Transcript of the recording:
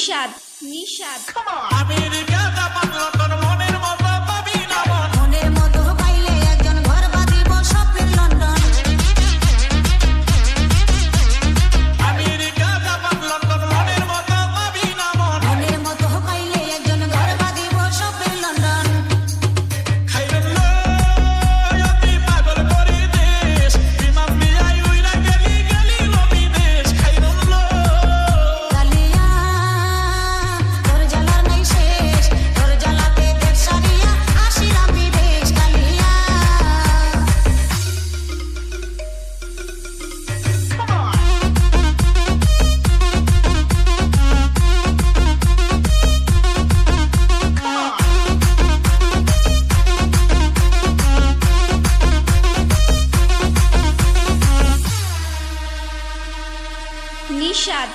Nishad Nishad America Japan London মনের মতো পাবি না মন। মনের মতো পাইলে একজন ঘর বাঁধিব স্বপ্নের লন্ডন। আমেরিকা জাপান লন্ডন মনের মতো পাবি না মন। মনের মতো পাইলে একজন ঘর বাঁধিব স্বপ্নের লন্ডন। খাইলেন লই অতি পাগল করি দেশ, বিমান দিয়াই উইরা গেলি গেলি রবি দেশ। খাইলেন লই কালিয়া তোর জ্বালার নাই শেষ, তোর জ্বালাতে দেশ সারিয়া আসিলাম বিদেশ। কালিয়া নিশাদ